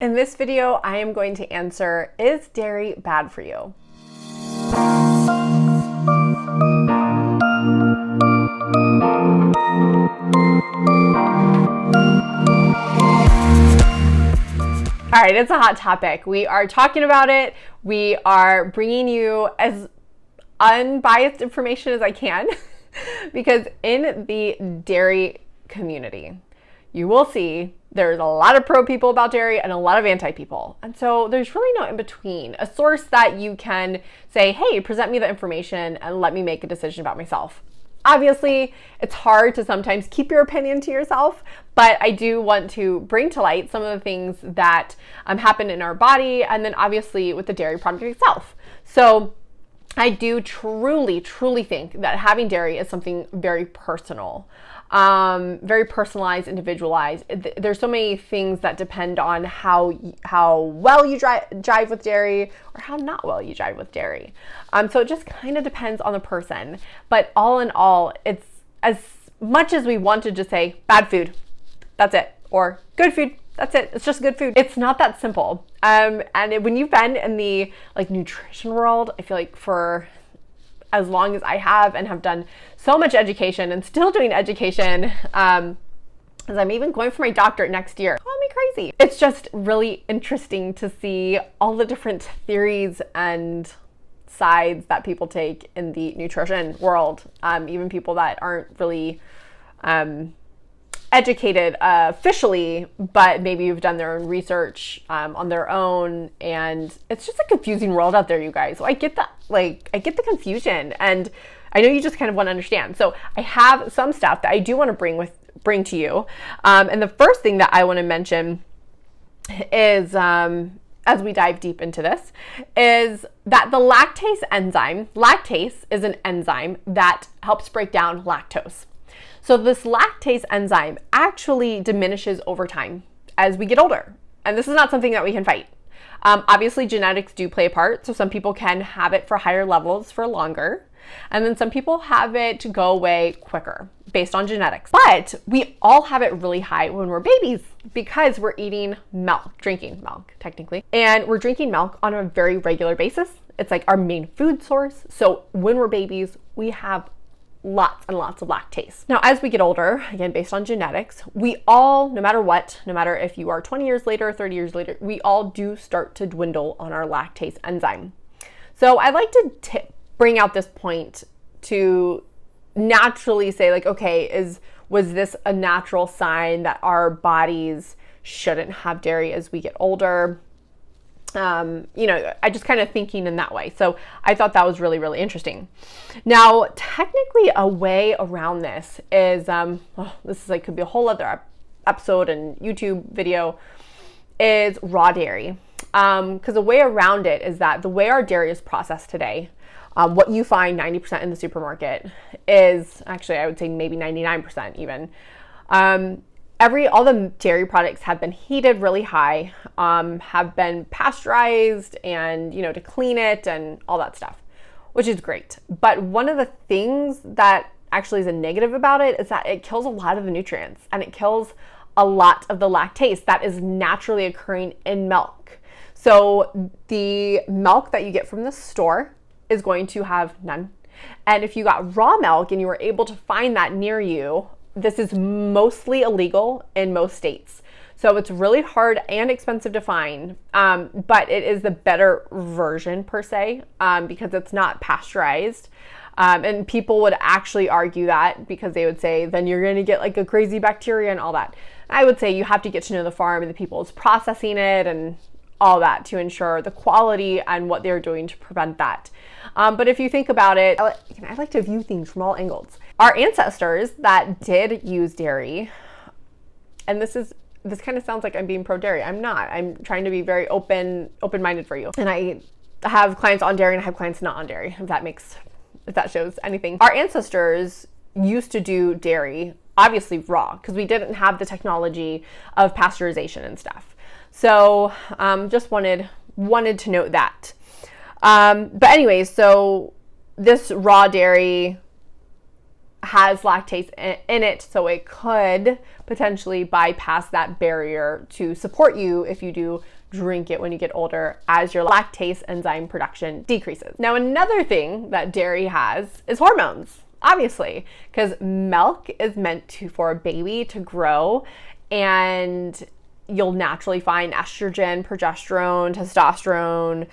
In this video, I am going to answer, is dairy bad for you? All right, it's a hot topic. We are talking about it. We are bringing you as unbiased information as I can because in the dairy community, you will see there's a lot of pro people about dairy and a lot of anti people. And so there's really no in between, a source that you can say, hey, present me the information and let me make a decision about myself. Obviously, it's hard to sometimes keep your opinion to yourself, but I do want to bring to light some of the things that happen in our body, and then obviously with the dairy product itself. So I do truly think that having dairy is something very personal. Very personalized, individualized. There's so many things that depend on how well you jive with dairy or how not well you jive with dairy. So it just kind of depends on the person. But all in all, it's as much as we want to just say bad food, that's it, or good food, that's it. It's just good food. It's not that simple. And when you've been in the nutrition world, I feel like for as long as I have and have done so much education and still doing education, as I'm even going for my doctorate next year. Call me crazy. It's just really interesting to see all the different theories and sides that people take in the nutrition world, even people that aren't really educated officially, but maybe you've done their own research on their own, and it's just a confusing world out there, you guys. So I get that, I get the confusion, and I know you just kind of want to understand. So I have some stuff that I do want to bring to you, and the first thing that I want to mention is, as we dive deep into this, is that the lactase is an enzyme that helps break down lactose. So this lactase enzyme actually diminishes over time as we get older. And this is not something that we can fight. Obviously, genetics do play a part. So some people can have it for higher levels for longer. And then some people have it go away quicker based on genetics. But we all have it really high when we're babies because we're eating milk, drinking milk technically. And we're drinking milk on a very regular basis. It's like our main food source. So when we're babies, we have lots and lots of lactase. Now, as we get older, again, based on genetics, we all, no matter if you are 20 years later, 30 years later, we all do start to dwindle on our lactase enzyme. So I like to bring out this point to naturally say, okay, was this a natural sign that our bodies shouldn't have dairy as we get older? I just kind of thinking in that way. So I thought that was really, really interesting. Now, technically a way around this is, this is could be a whole other episode and YouTube video, is raw dairy. Because the way around it is that the way our dairy is processed today, what you find 90% in the supermarket is actually, I would say maybe 99% even, all the dairy products have been heated really high, have been pasteurized and, to clean it and all that stuff, which is great. But one of the things that actually is a negative about it is that it kills a lot of the nutrients and it kills a lot of the lactase that is naturally occurring in milk. So the milk that you get from the store is going to have none. And if you got raw milk and you were able to find that near you, this is mostly illegal in most states. So it's really hard and expensive to find, but it is the better version per se, because it's not pasteurized. And people would actually argue that because they would say, then you're going to get a crazy bacteria and all that. I would say you have to get to know the farm and the people who's processing it and all that to ensure the quality and what they're doing to prevent that. But if you think about it, I like to view things from all angles. Our ancestors that did use dairy, and this kind of sounds like I'm being pro-dairy. I'm not. I'm trying to be very open-minded for you. And I have clients on dairy and I have clients not on dairy, if that shows anything. Our ancestors used to do dairy, obviously raw, because we didn't have the technology of pasteurization and stuff. So just wanted to note that. But anyways, so this raw dairy has lactase in it, so it could potentially bypass that barrier to support you if you do drink it when you get older, as your lactase enzyme production decreases. Now, another thing that dairy has is hormones, obviously, because milk is meant for a baby to grow, and you'll naturally find estrogen, progesterone, testosterone,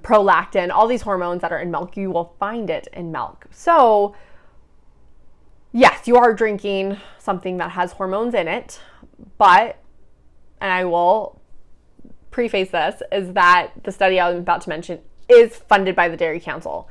prolactin, all these hormones that are in milk. You will find it in milk. So yes, you are drinking something that has hormones in it, but, and I will preface this, is that the study I was about to mention is funded by the Dairy Council.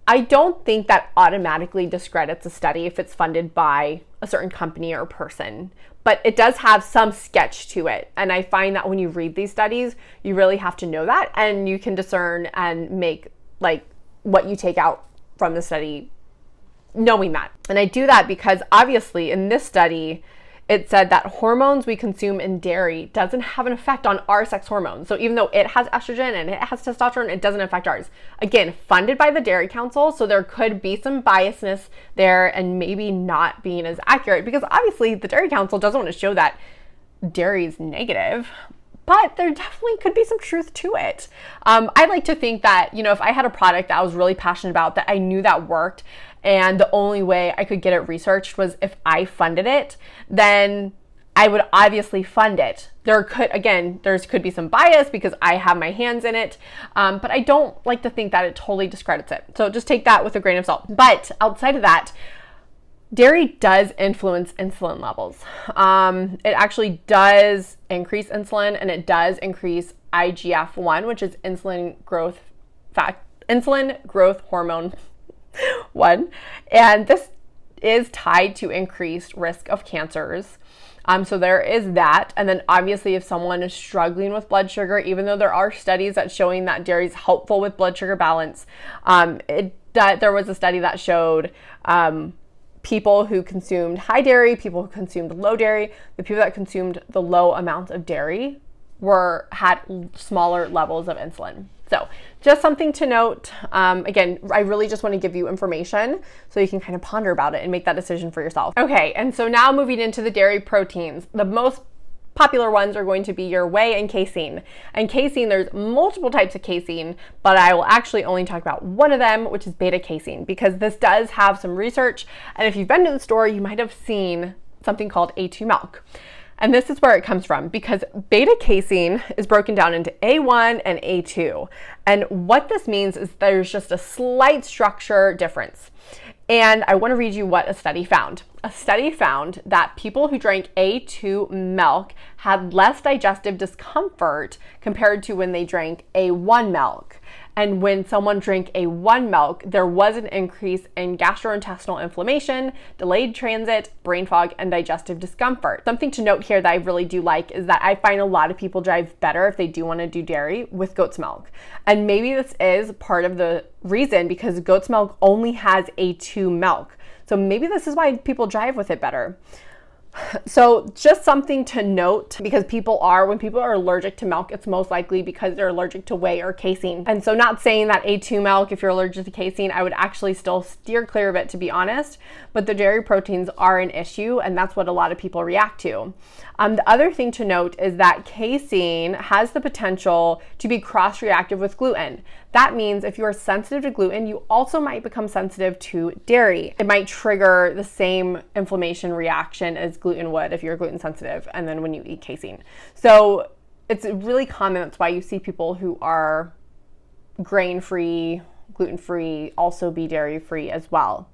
I don't think that automatically discredits a study if it's funded by a certain company or person, but it does have some sketch to it. And I find that when you read these studies, you really have to know that, and you can discern and make like what you take out from the study knowing that. And I do that because obviously in this study, it said that hormones we consume in dairy doesn't have an effect on our sex hormones. So even though it has estrogen and it has testosterone, it doesn't affect ours. Again, funded by the Dairy Council, so there could be some biasness there and maybe not being as accurate, because obviously the Dairy Council doesn't want to show that dairy is negative, but there definitely could be some truth to it. I like to think that, you know, if I had a product that I was really passionate about, that I knew that worked, and the only way I could get it researched was if I funded it, then I would obviously fund it. There could be some bias because I have my hands in it, but I don't like to think that it totally discredits it. So just take that with a grain of salt. But outside of that, dairy does influence insulin levels. It actually does increase insulin, and it does increase IGF-1, which is insulin growth hormone 1. And this is tied to increased risk of cancers. So there is that. And then obviously if someone is struggling with blood sugar, even though there are studies that showing that dairy is helpful with blood sugar balance, there was a study that showed people who consumed high dairy, people who consumed low dairy, the people that consumed the low amount of dairy had smaller levels of insulin. So just something to note. Again, I really just want to give you information so you can kind of ponder about it and make that decision for yourself. Okay, and so now moving into the dairy proteins, the most popular ones are going to be your whey and casein. And casein, there's multiple types of casein, but I will actually only talk about one of them, which is beta casein, because this does have some research. And if you've been to the store, you might have seen something called A2 milk. And this is where it comes from, because beta casein is broken down into A1 and A2. And what this means is there's just a slight structure difference. And I want to read you what a study found. A study found that people who drank A2 milk had less digestive discomfort compared to when they drank A1 milk. And when someone drank A1 milk, there was an increase in gastrointestinal inflammation, delayed transit, brain fog, and digestive discomfort. Something to note here that I really do like is that I find a lot of people drive better if they do want to do dairy with goat's milk. And maybe this is part of the reason, because goat's milk only has A2 milk. So maybe this is why people drive with it better. So just something to note, because when people are allergic to milk, it's most likely because they're allergic to whey or casein. And so not saying that A2 milk, if you're allergic to casein, I would actually still steer clear of it, to be honest, but the dairy proteins are an issue, and that's what a lot of people react to. The other thing to note is that casein has the potential to be cross-reactive with gluten. That means if you are sensitive to gluten, you also might become sensitive to dairy. It might trigger the same inflammation reaction as gluten would if you're gluten sensitive, and then when you eat casein. So it's really common. That's why you see people who are grain-free, gluten-free, also be dairy-free as well.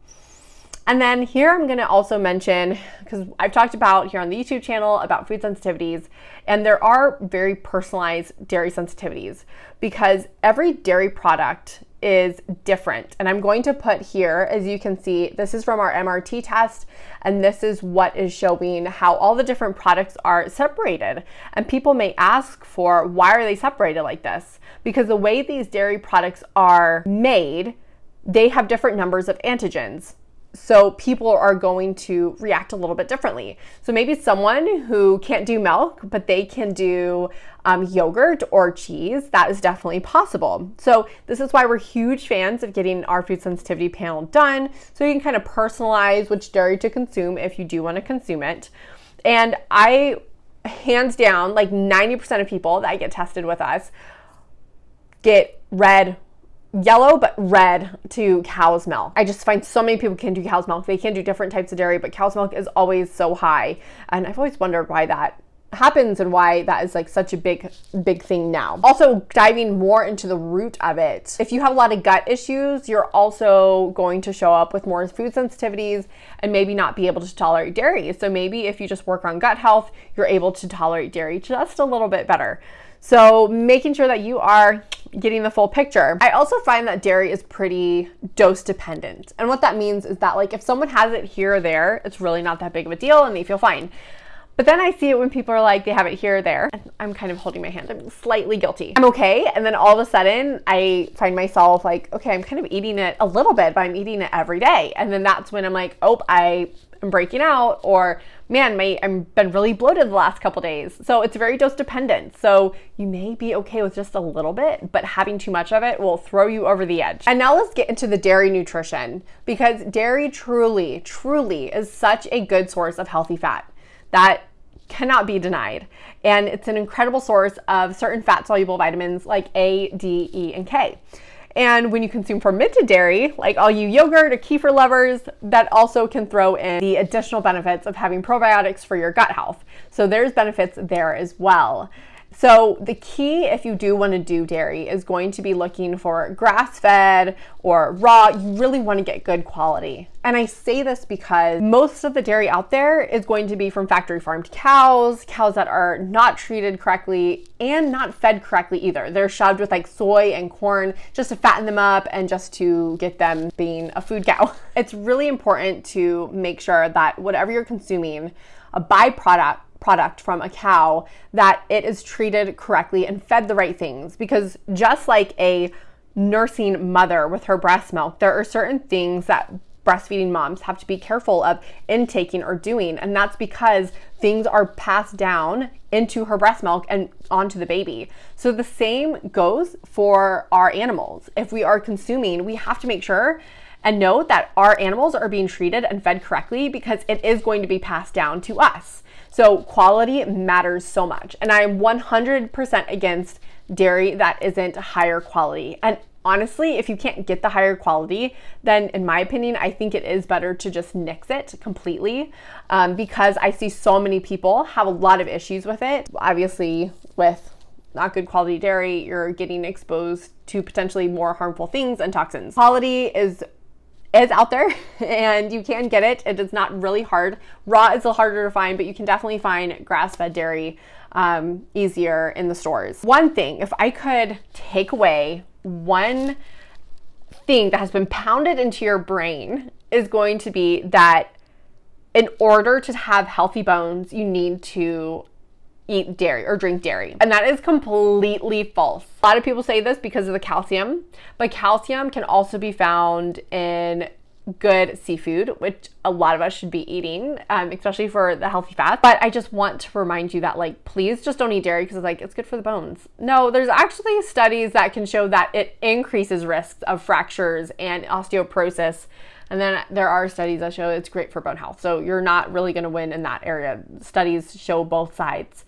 And then here I'm going to also mention, because I've talked about here on the YouTube channel about food sensitivities, and there are very personalized dairy sensitivities, because every dairy product is different. And I'm going to put here, as you can see, this is from our MRT test, and this is what is showing how all the different products are separated. And people may ask for, why are they separated like this? Because the way these dairy products are made, they have different numbers of antigens. so people are going to react a little bit differently. So maybe someone who can't do milk, but they can do yogurt or cheese, that is definitely possible. So this is why we're huge fans of getting our food sensitivity panel done, so you can kind of personalize which dairy to consume if you do want to consume it. And I, hands down, like 90% of people that get tested with us get yellow, but red to cow's milk. I just find so many people can do cow's milk. They can do different types of dairy, but cow's milk is always so high. And I've always wondered why that happens and why that is like such a big thing now. Also, diving more into the root of it. If you have a lot of gut issues, you're also going to show up with more food sensitivities and maybe not be able to tolerate dairy. So maybe if you just work on gut health, you're able to tolerate dairy just a little bit better. So making sure that you are getting the full picture. I also find that dairy is pretty dose dependent. And what that means is that, like, if someone has it here or there, it's really not that big of a deal and they feel fine. But then I see it when people are like, they have it here or there. And I'm kind of holding my hand. I'm slightly guilty. I'm okay. And then all of a sudden I find myself like, okay, I'm kind of eating it a little bit, but I'm eating it every day. And then that's when I'm like, oh, I am breaking out, or man, I've been really bloated the last couple days. So it's very dose dependent. So you may be okay with just a little bit, but having too much of it will throw you over the edge. And now let's get into the dairy nutrition, because dairy truly, truly is such a good source of healthy fat. That cannot be denied. And it's an incredible source of certain fat-soluble vitamins like A, D, E, and K. And when you consume fermented dairy, like all you yogurt or kefir lovers, that also can throw in the additional benefits of having probiotics for your gut health. So there's benefits there as well. So the key, if you do want to do dairy, is going to be looking for grass-fed or raw. You really want to get good quality. And I say this because most of the dairy out there is going to be from factory farmed cows that are not treated correctly and not fed correctly either. They're shoved with like soy and corn just to fatten them up and just to get them being a food cow. It's really important to make sure that whatever you're consuming, a byproduct from a cow, that it is treated correctly and fed the right things. Because just like a nursing mother with her breast milk, there are certain things that breastfeeding moms have to be careful of intaking or doing, and that's because things are passed down into her breast milk and onto the baby. So the same goes for our animals. If we are consuming, we have to make sure and know that our animals are being treated and fed correctly, because it is going to be passed down to us. So quality matters so much. And I am 100% against dairy that isn't higher quality. And honestly, if you can't get the higher quality, then in my opinion, I think it is better to just nix it completely, because I see so many people have a lot of issues with it. Obviously, with not good quality dairy, you're getting exposed to potentially more harmful things and toxins. Quality is out there and you can get it. It is not really hard. Raw is a little harder to find, but you can definitely find grass-fed dairy easier in the stores. One thing, if I could take away one thing that has been pounded into your brain, is going to be that in order to have healthy bones, you need to eat dairy or drink dairy. And that is completely false. A lot of people say this because of the calcium, but calcium can also be found in good seafood, which a lot of us should be eating, especially for the healthy fats. But I just want to remind you that, like, please just don't eat dairy because it's like, it's good for the bones. No, there's actually studies that can show that it increases risks of fractures and osteoporosis. And then there are studies that show it's great for bone health. So you're not really going to win in that area. Studies show both sides.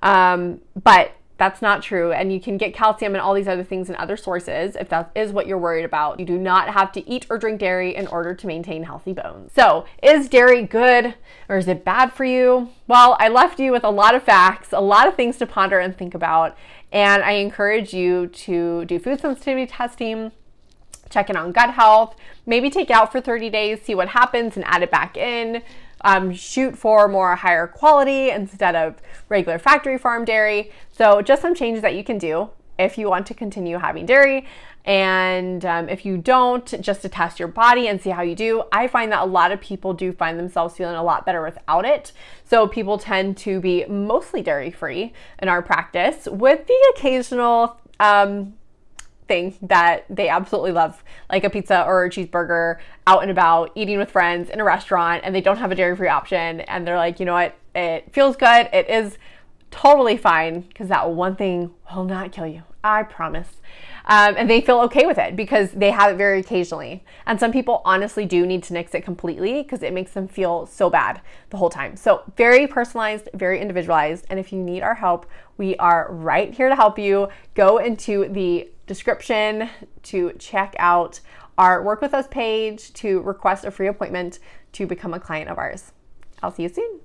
But that's not true. And you can get calcium and all these other things in other sources if that is what you're worried about. You do not have to eat or drink dairy in order to maintain healthy bones. So is dairy good or is it bad for you? Well, I left you with a lot of facts, a lot of things to ponder and think about. And I encourage you to do food sensitivity testing, check in on gut health, maybe take it out for 30 days, see what happens and add it back in. Shoot for more higher quality instead of regular factory farm dairy. So just some changes that you can do if you want to continue having dairy. And if you don't, just to test your body and see how you do. I find that a lot of people do find themselves feeling a lot better without it. So people tend to be mostly dairy free in our practice, with the occasional thing that they absolutely love, like a pizza or a cheeseburger, out and about, eating with friends in a restaurant, and they don't have a dairy-free option, and they're like, you know what, it feels good, it is totally fine, because that one thing will not kill you, I promise. And they feel okay with it because they have it very occasionally. And some people honestly do need to nix it completely because it makes them feel so bad the whole time. So very personalized, very individualized. And if you need our help, we are right here to help you. Go into the description to check out our Work With Us page to request a free appointment to become a client of ours. I'll see you soon.